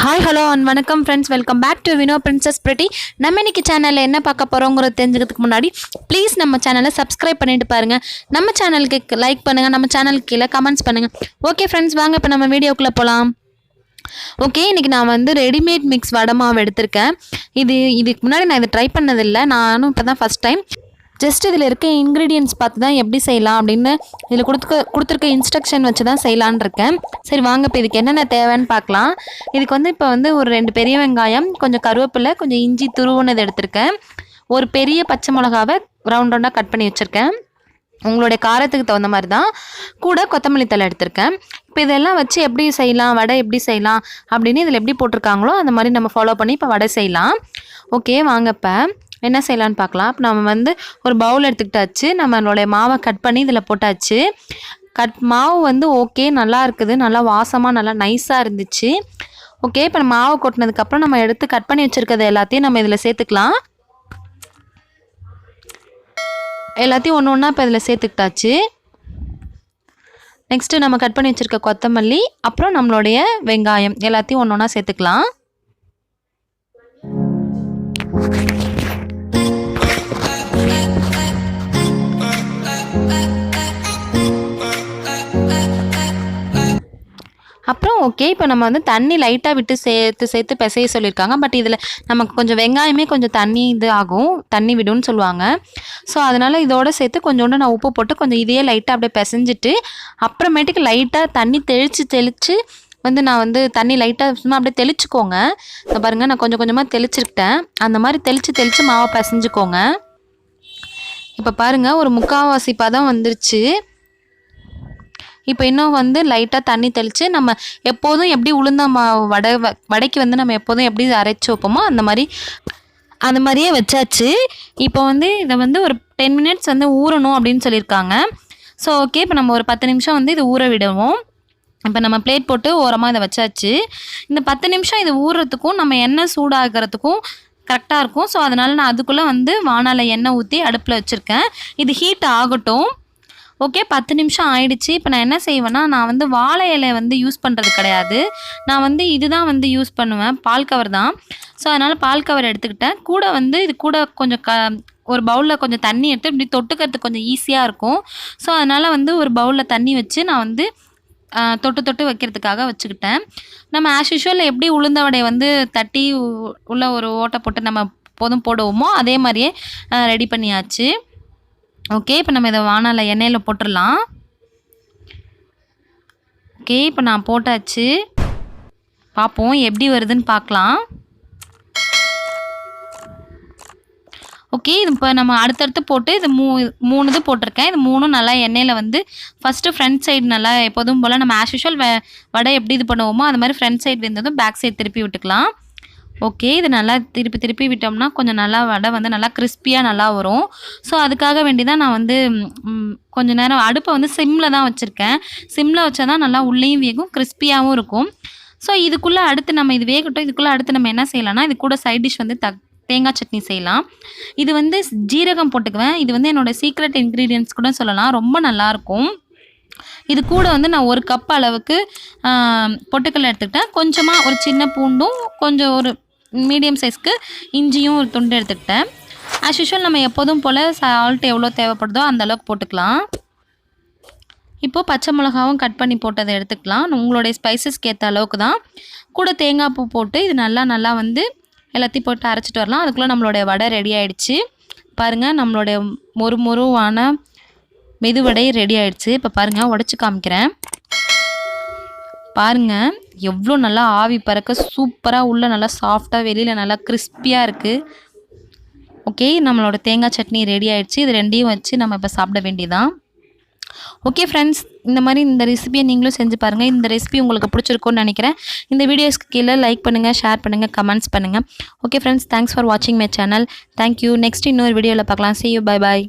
Hi hello and வணக்கம் friends, welcome back to Vino Princess Pretty. நம்ம இன்னைக்கு சேனலில் என்ன பார்க்க போகிறோங்கிறது தெரிஞ்சுக்கிறதுக்கு முன்னாடி ப்ளீஸ் நம்ம சேனலை சப்ஸ்கிரைப் பண்ணிட்டு பாருங்கள். நம்ம சேனலுக்கு லைக் பண்ணுங்கள், நம்ம சேனலுக்கு கீழே கமெண்ட்ஸ் பண்ணுங்கள். ஓகே ஃப்ரெண்ட்ஸ், வாங்க இப்போ நம்ம வீடியோக்குள்ளே போகலாம். ஓகே, இன்றைக்கி நான் வந்து ரெடிமேட் மிக்ஸ் வடை மாவு எடுத்திருக்கேன். இதுக்கு முன்னாடி நான் இதை ட்ரை பண்ணதில்லை, நானும் இப்போ தான் ஃபஸ்ட் டைம். ஜஸ்ட் இதில் இருக்க இன்க்ரீடியன்ட்ஸ் பார்த்து தான் எப்படி செய்யலாம் அப்படின்னு இதில் கொடுத்துருக்க இன்ஸ்ட்ரக்ஷன் வச்சு தான் செய்யலான்னு இருக்கேன். சரி வாங்க, இப்போ இதுக்கு என்னென்ன தேவைன்னு பார்க்கலாம். இதுக்கு வந்து இப்போ வந்து ஒரு 2 பெரிய வெங்காயம், கொஞ்சம் கருவேப்பிலை, கொஞ்சம் இஞ்சி துருவுனது எடுத்திருக்கேன். ஒரு பெரிய பச்சை மிளகாவை ரவுண்ட் ரவுண்டாக கட் பண்ணி வச்சுருக்கேன். உங்களுடைய காரத்துக்கு தகுந்த மாதிரி தான். கூட கொத்தமல்லி தழை எடுத்திருக்கேன். இப்போ இதெல்லாம் வச்சு எப்படி செய்யலாம், வடை எப்படி செய்யலாம் அப்படின்னு இதில் எப்படி போட்டிருக்காங்களோ அந்த மாதிரி நம்ம ஃபாலோ பண்ணி இப்போ வடை செய்யலாம். ஓகே வாங்க, இப்போ என்ன செய்யலான்னு பார்க்கலாம். இப்போ நம்ம வந்து ஒரு பவுல் எடுத்துக்கிட்டாச்சு. நம்மளுடைய மாவை கட் பண்ணி இதில் போட்டாச்சு. மாவு வந்து ஓகே, நல்லா இருக்குது, நல்லா வாசமாக நல்லா நைஸாக இருந்துச்சு. ஓகே, இப்போ மாவை கொட்டினதுக்கப்புறம் நம்ம எடுத்து கட் பண்ணி வச்சுருக்கிறது எல்லாத்தையும் நம்ம இதில் சேர்த்துக்கலாம். எல்லாத்தையும் ஒன்று ஒன்றா இப்போ இதில் சேர்த்துக்கிட்டாச்சு. நெக்ஸ்ட்டு நம்ம கட் பண்ணி வச்சுருக்க கொத்தமல்லி, அப்புறம் நம்மளுடைய வெங்காயம் எல்லாத்தையும் ஒன்று ஒன்றா சேர்த்துக்கலாம். அப்புறம் ஓகே, இப்போ நம்ம வந்து தண்ணி லைட்டாக விட்டு சேர்த்து பிசைய சொல்லியிருக்காங்க. பட் இதில் நமக்கு கொஞ்சம் வெங்காயமே கொஞ்சம் தண்ணி தண்ணி விடும்னு சொல்லுவாங்க. ஸோ அதனால் இதோடு சேர்த்து கொஞ்சோண்டு நான் உப்பு போட்டு கொஞ்சம் இதையே லைட்டாக அப்படியே பிசைஞ்சிட்டு அப்புறமேட்டுக்கு லைட்டாக தண்ணி தெளித்து வந்து நான் வந்து தண்ணி லைட்டாக சும்மா அப்படியே தெளிச்சுக்கோங்க. இப்போ பாருங்கள், நான் கொஞ்சம் கொஞ்சமாக தெளிச்சுக்கிட்டேன். அந்த மாதிரி தெளித்து மாவை பிசைஞ்சுக்கோங்க. இப்போ பாருங்கள், ஒரு 3/4 பதம் வந்துருச்சு. இப்போ இன்னும் வந்து லைட்டாக தண்ணி தெளித்து நம்ம எப்போதும் எப்படி உளுந்த வடைக்கு வந்து நம்ம எப்போதும் எப்படி அரைச்சி வைப்போமோ அந்த மாதிரியே வச்சாச்சு. இப்போ வந்து இதை வந்து ஒரு 10 மினிட்ஸ் வந்து ஊறணும் அப்படின்னு சொல்லியிருக்காங்க. ஸோ ஓகே, இப்போ நம்ம ஒரு 10 நிமிஷம் வந்து இது ஊற விடுவோம். இப்போ நம்ம பிளேட் போட்டு ஓரமாக இதை வச்சாச்சு. இந்த 10 நிமிஷம் இது ஊறுறதுக்கும் நம்ம எண்ணெய் சூடாகிறதுக்கும் கரெக்டாக இருக்கும். ஸோ அதனால் நான் அதுக்குள்ளே வந்து வாணால எண்ணெய் ஊற்றி அடுப்பில் வச்சுருக்கேன். இது ஹீட் ஆகட்டும். ஓகே, 10 நிமிஷம் ஆயிடுச்சு. இப்போ நான் என்ன செய்வேன்னா, நான் வந்து வாழை இலை வந்து யூஸ் பண்ணுறது கிடையாது. நான் வந்து இதுதான் வந்து யூஸ் பண்ணுவேன், பால் கவர் தான். ஸோ அதனால் பால் கவர் எடுத்துக்கிட்டேன். கூட வந்து இது கூட கொஞ்சம் ஒரு பவுலில் கொஞ்சம் தண்ணி எடுத்து இப்படி தொட்டுக்கிறதுக்கு கொஞ்சம் ஈஸியாக இருக்கும். ஸோ அதனால் வந்து ஒரு பவுலில் தண்ணி வச்சு நான் வந்து தொட்டு வைக்கிறதுக்காக வச்சுக்கிட்டேன். நம்ம ஆஸ் யூஷுவல் எப்படி உளுந்த வடை வந்து தட்டி உள்ள ஒரு ஓட்டை போட்டு நம்ம போதும் போடுவோமோ அதே மாதிரியே ரெடி பண்ணியாச்சு. ஓகே, இப்போ நம்ம இதை வாணால எண்ணெயில் போட்டுடலாம். ஓகே, இப்போ நான் போட்டாச்சு. பார்ப்போம் எப்படி வருதுன்னு பார்க்கலாம். ஓகே, இது இப்போ நம்ம அடுத்தடுத்து போட்டு இது 3 இது போட்டிருக்கேன். இது 3ம் நல்லா எண்ணெயில் வந்து ஃபஸ்ட்டு ஃப்ரண்ட் சைடு நல்லா எப்போதும் போல் நம்ம ஆஸ் யூஷுவல் வடை எப்படி இது பண்ணுவோமோ அது மாதிரி ஃப்ரண்ட் சைடு வெந்ததும் பேக் சைடு திருப்பி விட்டுக்கலாம். ஓகே, இது நல்லா திருப்பி விட்டோம்னா கொஞ்சம் நல்லா வடை வந்து நல்லா கிறிஸ்பியாக நல்லா வரும். ஸோ அதுக்காக வேண்டி தான் நான் வந்து கொஞ்சம் நேரம் அடுப்பை வந்து சிம்மில் தான் வச்சுருக்கேன். சிம்மில் வச்சா தான் நல்லா உள்ளேயும் வேகும், கிறிஸ்பியாகவும் இருக்கும். ஸோ இதுக்குள்ளே அடுத்து நம்ம இது வேகட்டும். இதுக்குள்ளே அடுத்து நம்ம என்ன செய்யலாம்னா, இது கூட சைட் டிஷ் வந்து தேங்காய் சட்னி செய்யலாம். இது வந்து ஜீரகம் போட்டுக்குவேன். இது வந்து என்னோடய சீக்ரெட் இன்க்ரீடியன்ட்ஸ் கூட சொல்லலாம், ரொம்ப நல்லாயிருக்கும். இது கூட வந்து நான் 1 கப் அளவுக்கு பொட்டுக்கடலை எடுத்துக்கிட்டேன். கொஞ்சமாக ஒரு சின்ன பூண்டும் கொஞ்சம் ஒரு மீடியம் சைஸ்க்கு இஞ்சியும் ஒரு துண்டு எடுத்துக்கிட்டேன். ஆஸ் யூஷுவல் நம்ம எப்போதும் போல் சால்ட் எவ்வளோ தேவைப்படுதோ அந்த அளவுக்கு போட்டுக்கலாம். இப்போது பச்சை மிளகாவும் கட் பண்ணி போட்டதை எடுத்துக்கலாம். உங்களுடைய ஸ்பைசஸ்க்கு ஏற்ற அளவுக்கு தான். கூட தேங்காய் பூ போட்டு இது நல்லா வந்து எல்லாத்தையும் போட்டு அரைச்சிட்டு வரலாம். அதுக்குள்ளே நம்மளுடைய வடை ரெடி ஆகிடுச்சு. பாருங்கள், நம்மளுடைய மொறுவான மெதுவடை ரெடி ஆகிடுச்சு. இப்போ பாருங்கள், உடச்சி காமிக்கிறேன். பாருங்கள் எவ்வளோ நல்லா ஆவி பறக்க சூப்பராக உள்ள நல்லா சாஃப்டாக வெளியில் நல்லா கிறிஸ்பியாக இருக்குது. ஓகே, நம்மளோட தேங்காய் சட்னி ரெடி ஆகிடுச்சு. இது 2யும் வச்சு நம்ம இப்போ சாப்பிட வேண்டியதான். ஓகே ஃப்ரெண்ட்ஸ், இந்த ரெசிபியை நீங்களும் செஞ்சு பாருங்கள். இந்த ரெசிபி உங்களுக்கு பிடிச்சிருக்கும்னு நினைக்கிறேன். இந்த வீடியோஸ்க்கு கீழே லைக் பண்ணுங்கள், ஷேர் பண்ணுங்கள், கமெண்ட்ஸ் பண்ணுங்கள். ஓகே ஃப்ரெண்ட்ஸ், தேங்க்ஸ் ஃபார் வாட்சிங் மை சேனல். தேங்க்யூ. நெக்ஸ்ட் இன்னொரு வீடியோவில் பார்க்கலாம். See you. Bye bye.